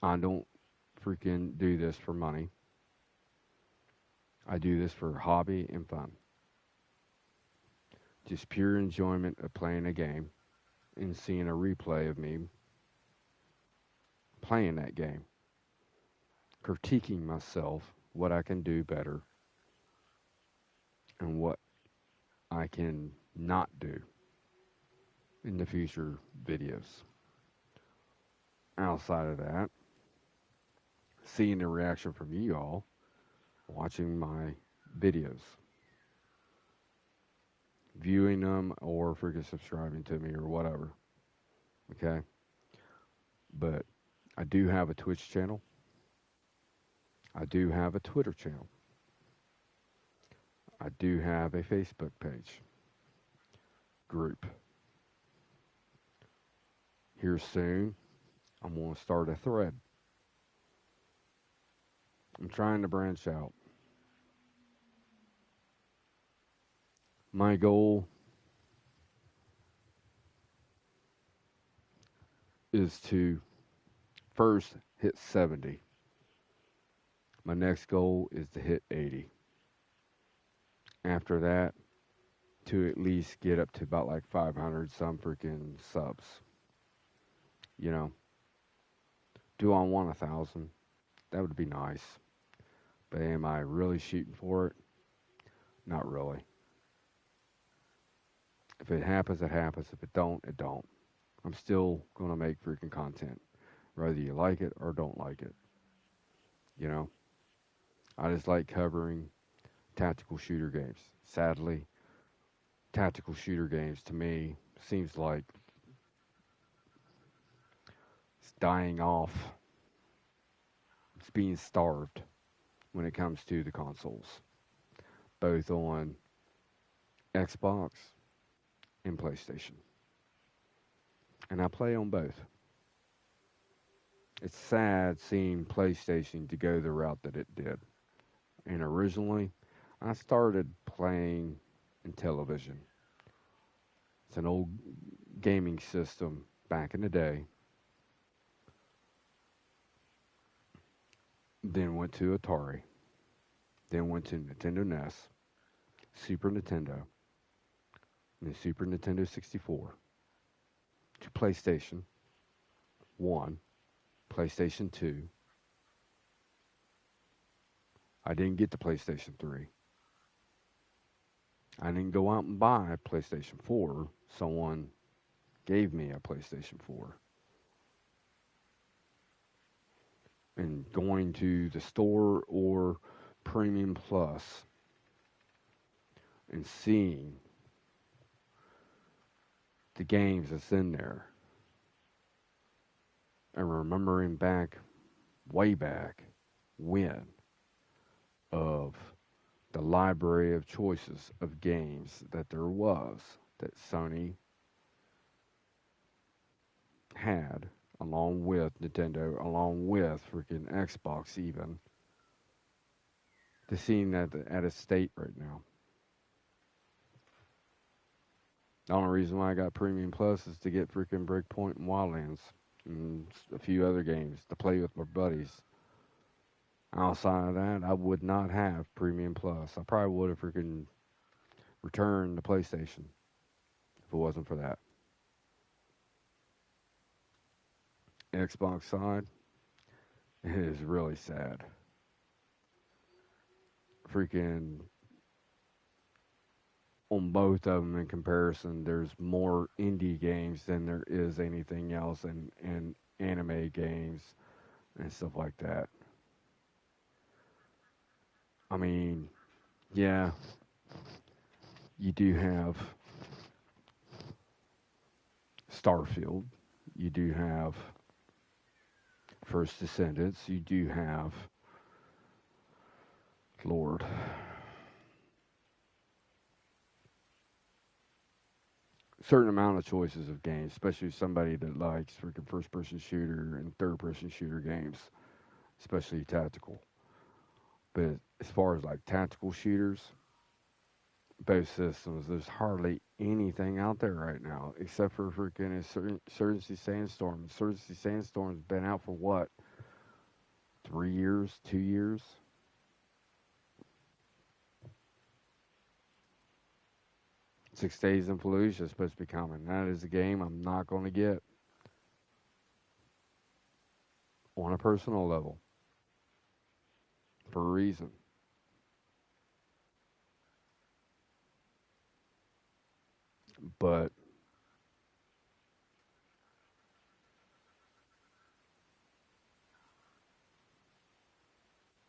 I don't freaking do this for money. I do this for hobby and fun. Just pure enjoyment of playing a game and seeing a replay of me playing that game. Critiquing myself, what I can do better, and what I can not do in the future videos. Outside of that, seeing the reaction from you all watching my videos, viewing them, or freaking subscribing to me or whatever. Okay? But I do have a Twitch channel. I do have a Twitter channel. I do have a Facebook page. Group. Here soon, I'm going to start a thread. I'm trying to branch out. My goal is to first hit 70. My next goal is to hit 80. After that, to at least get up to about like 500 some freaking subs. You know, do I want 1,000? That would be nice. But am I really shooting for it? Not really. If it happens, it happens. If it don't, it don't. I'm still going to make freaking content, whether you like it or don't like it. You know, I just like covering tactical shooter games. Sadly, tactical shooter games to me seems like it's dying off. It's being starved when it comes to the consoles, both on Xbox and PlayStation. And I play on both. It's sad seeing PlayStation to go the route that it did. And originally, I started playing in television. It's an old gaming system back in the day. Then went to Atari. Then went to Nintendo NES, Super Nintendo, and the Super Nintendo 64. To PlayStation 1, PlayStation 2. I didn't get the PlayStation 3. I didn't go out and buy a PlayStation 4. Someone gave me a PlayStation 4. And going to the store or Premium Plus and seeing the games that's in there, and remembering way back when, of the library of choices of games that there was, that Sony had, along with Nintendo, along with freaking Xbox even, to seeing that at a state right now. The only reason why I got Premium Plus is to get freaking Breakpoint and Wildlands and a few other games to play with my buddies. Outside of that, I would not have Premium Plus. I probably would have freaking returned the PlayStation if it wasn't for that. Xbox side, it is really sad. Freaking on both of them in comparison, there's more indie games than there is anything else, and anime games and stuff like that. I mean, yeah, you do have Starfield, You do have First Descendants. You do have, Lord, certain amount of choices of games, especially somebody that likes freaking first-person shooter and third-person shooter games, especially tactical. But as far as like tactical shooters, both systems, there's hardly anything out there right now except for freaking Insurgency Sandstorm. Insurgency Sandstorm's been out for what? 3 years? 2 years? Six Days in Fallujah is supposed to be coming. That is a game I'm not going to get on a personal level for a reason. But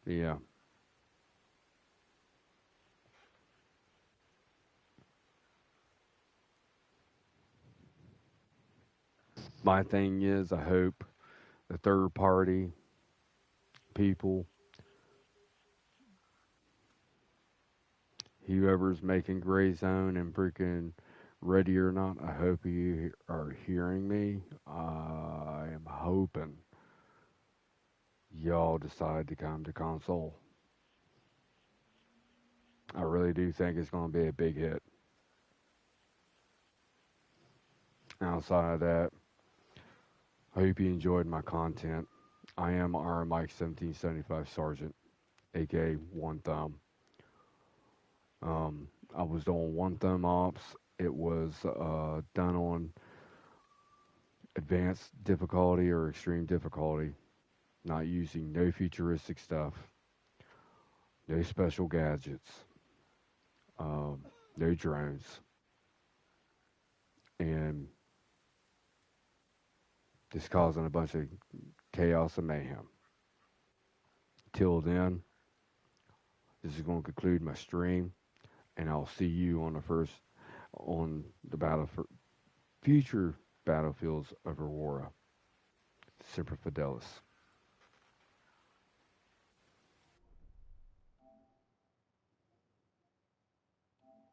yeah, my thing is I hope the third party people, whoever's making Gray Zone and freaking Ready or Not, I hope you are hearing me. I am hoping y'all decide to come to console. I really do think it's going to be a big hit. Outside of that, I hope you enjoyed my content. I am our Mike 1775 Sergeant, aka One Thumb. I was doing One Thumb Ops. It was done on advanced difficulty or extreme difficulty, not using no futuristic stuff, no special gadgets, no drones, and just causing a bunch of chaos and mayhem. Till then, this is going to conclude my stream, and I'll see you on the future battlefields of Aurora. Semper Fidelis.